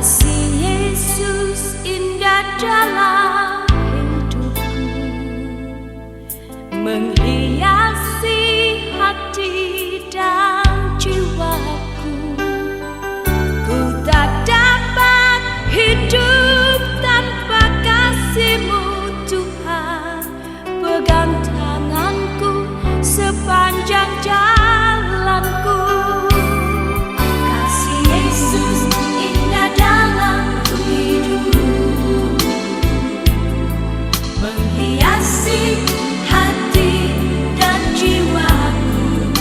Kasih Yesus indah dalam hidupku, menghiasi hati dan jiwaku. Ku tak dapat hidup tanpa kasih-Mu Tuhan. Pegang tanganku sepanjang jalanku. Kasih Yesus indah dalam hidupku, menghiasi hati dan jiwaku.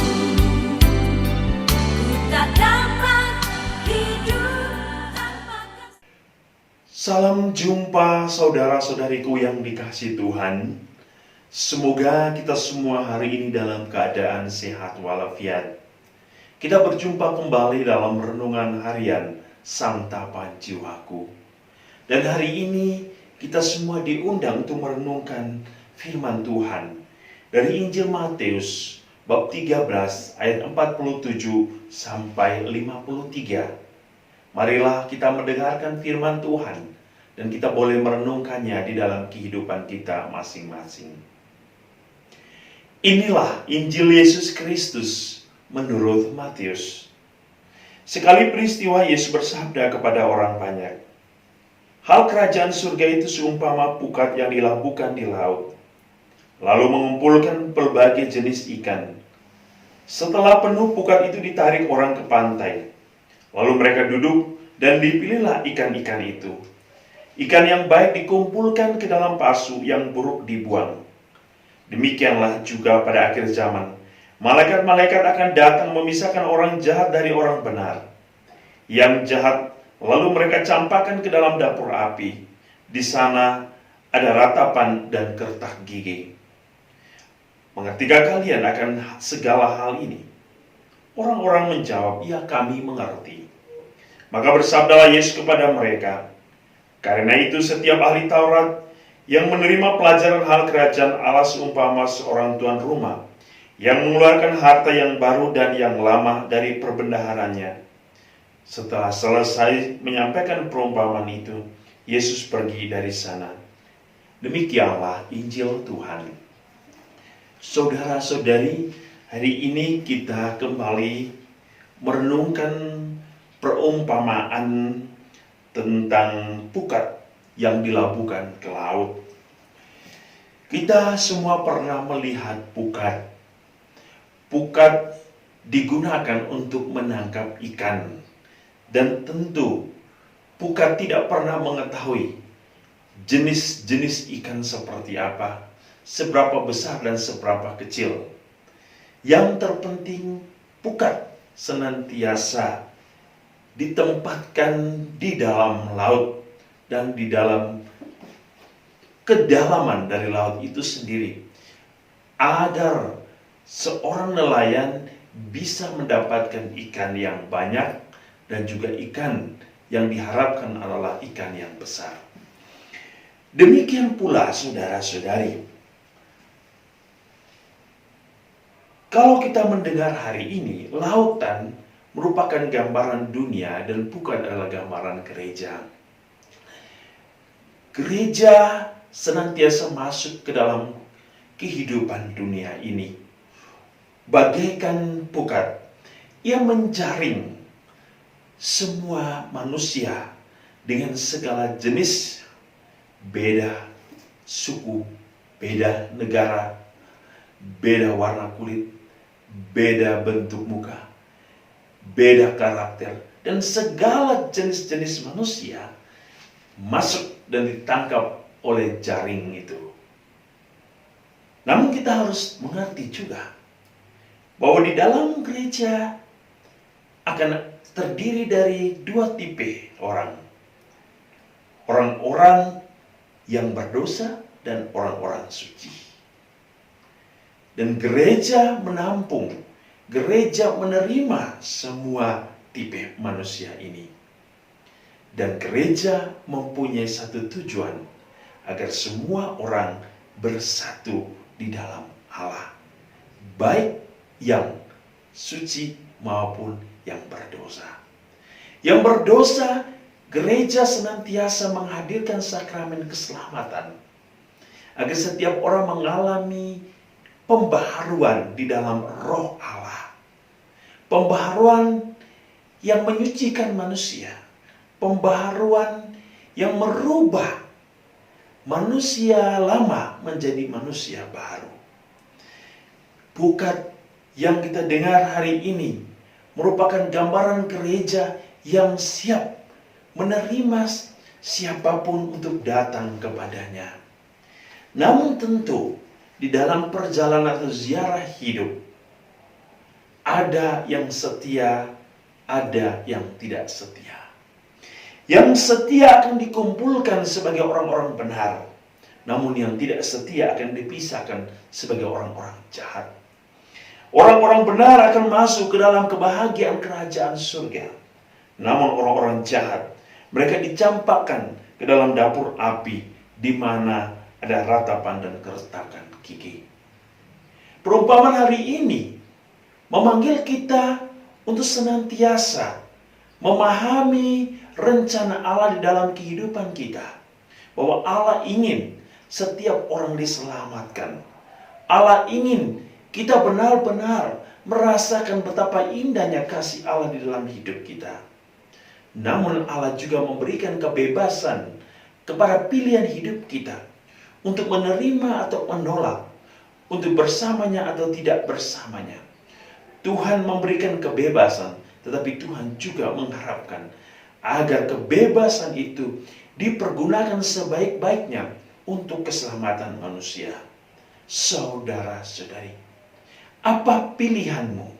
Ku tak dapat hidup tanpa kasih. Salam jumpa saudara-saudariku yang dikasihi Tuhan. Semoga kita semua hari ini dalam keadaan sehat walafiat. Kita berjumpa kembali dalam renungan harian Santapan Jiwaku. Dan hari ini kita semua diundang untuk merenungkan firman Tuhan dari Injil Matius bab 13 ayat 47 sampai 53. Marilah kita mendengarkan firman Tuhan dan kita boleh merenungkannya di dalam kehidupan kita masing-masing. Inilah Injil Yesus Kristus menurut Matius. Sekali peristiwa Yesus bersabda kepada orang banyak, "Hal kerajaan surga itu seumpama pukat yang dilabuhkan di laut, lalu mengumpulkan berbagai jenis ikan. Setelah penuh pukat itu ditarik orang ke pantai. Lalu mereka duduk dan dipilihlah ikan-ikan itu. Ikan yang baik dikumpulkan ke dalam pasu, yang buruk dibuang. Demikianlah juga pada akhir zaman. Malaikat-malaikat akan datang memisahkan orang jahat dari orang benar. Yang jahat lalu mereka campakkan ke dalam dapur api. Di sana ada ratapan dan kertak gigi. Mengertikah kalian akan segala hal ini?" Orang-orang menjawab, "Ya, kami mengerti." Maka bersabdalah Yesus kepada mereka, "Karena itu setiap ahli Taurat yang menerima pelajaran hal kerajaan Allah seumpama seorang tuan rumah yang mengeluarkan harta yang baru dan yang lama dari perbendaharanya." Setelah selesai menyampaikan perumpamaan itu, Yesus pergi dari sana. Demikianlah Injil Tuhan. Saudara-saudari, hari ini kita kembali merenungkan perumpamaan tentang pukat yang dilabuhkan ke laut. Kita semua pernah melihat pukat. Pukat digunakan untuk menangkap ikan. Dan tentu pukat tidak pernah mengetahui jenis-jenis ikan seperti apa, seberapa besar dan seberapa kecil. Yang terpenting, pukat senantiasa ditempatkan di dalam laut dan di dalam kedalaman dari laut itu sendiri, agar seorang nelayan bisa mendapatkan ikan yang banyak dan juga ikan yang diharapkan adalah ikan yang besar. Demikian pula saudara-saudari, kalau kita mendengar hari ini, lautan merupakan gambaran dunia dan bukan adalah gambaran gereja. Gereja senantiasa masuk ke dalam kehidupan dunia ini. Bagaikan pukat yang menjaring semua manusia dengan segala jenis, beda suku, beda negara, beda warna kulit, beda bentuk muka, beda karakter, dan segala jenis-jenis manusia masuk dan ditangkap oleh jaring itu. Namun kita harus mengerti juga bahwa di dalam gereja akan terdiri dari dua tipe orang. Orang-orang yang berdosa dan orang-orang suci. Dan gereja menampung, gereja menerima semua tipe manusia ini. Dan gereja mempunyai satu tujuan, agar semua orang bersatu di dalam Allah, baik yang suci maupun yang berdosa. Yang berdosa gereja senantiasa menghadirkan sakramen keselamatan agar setiap orang mengalami pembaharuan di dalam Roh Allah. Pembaharuan yang menyucikan manusia, pembaharuan yang merubah manusia lama menjadi manusia baru. Bukan yang kita dengar hari ini merupakan gambaran gereja yang siap menerima siapapun untuk datang kepadanya. Namun tentu di dalam perjalanan atau ziarah hidup ada yang setia, ada yang tidak setia. Yang setia akan dikumpulkan sebagai orang-orang benar, namun yang tidak setia akan dipisahkan sebagai orang-orang jahat. Orang-orang benar akan masuk ke dalam kebahagiaan kerajaan surga, namun orang-orang jahat mereka dicampakkan ke dalam dapur api di mana ada ratapan dan keretakan gigi. Perumpamaan hari ini memanggil kita untuk senantiasa memahami rencana Allah di dalam kehidupan kita. Bahwa Allah ingin setiap orang diselamatkan. Allah ingin kita benar-benar merasakan betapa indahnya kasih Allah di dalam hidup kita. Namun Allah juga memberikan kebebasan kepada pilihan hidup kita untuk menerima atau menolak, untuk bersamanya atau tidak bersamanya. Tuhan memberikan kebebasan, tetapi Tuhan juga mengharapkan agar kebebasan itu dipergunakan sebaik-baiknya untuk keselamatan manusia. Saudara-saudari, apa pilihanmu?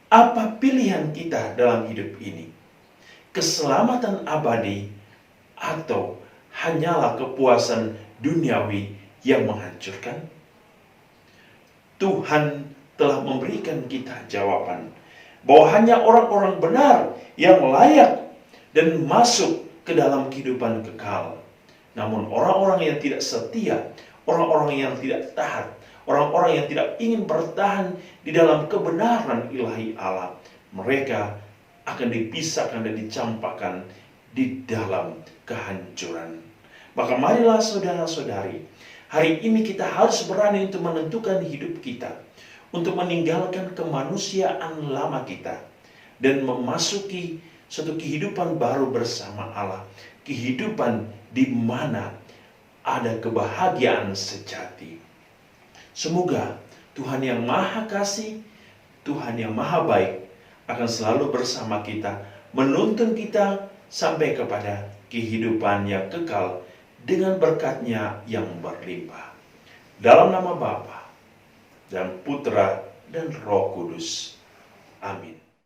Apa pilihan kita dalam hidup ini? Keselamatan abadi atau hanyalah kepuasan duniawi yang menghancurkan? Tuhan telah memberikan kita jawaban bahwa hanya orang-orang benar yang layak dan masuk ke dalam kehidupan kekal. Namun orang-orang yang tidak setia, orang-orang yang tidak taat, orang-orang yang tidak ingin bertahan di dalam kebenaran ilahi Allah, mereka akan dipisahkan dan dicampakkan di dalam kehancuran. Maka marilah saudara-saudari, hari ini kita harus berani untuk menentukan hidup kita, untuk meninggalkan kemanusiaan lama kita dan memasuki suatu kehidupan baru bersama Allah, kehidupan di mana ada kebahagiaan sejati. Semoga Tuhan yang Maha Kasih, Tuhan yang Maha Baik akan selalu bersama kita, menuntun kita sampai kepada kehidupan yang kekal dengan berkat-Nya yang berlimpah. Dalam nama Bapa dan Putra dan Roh Kudus. Amin.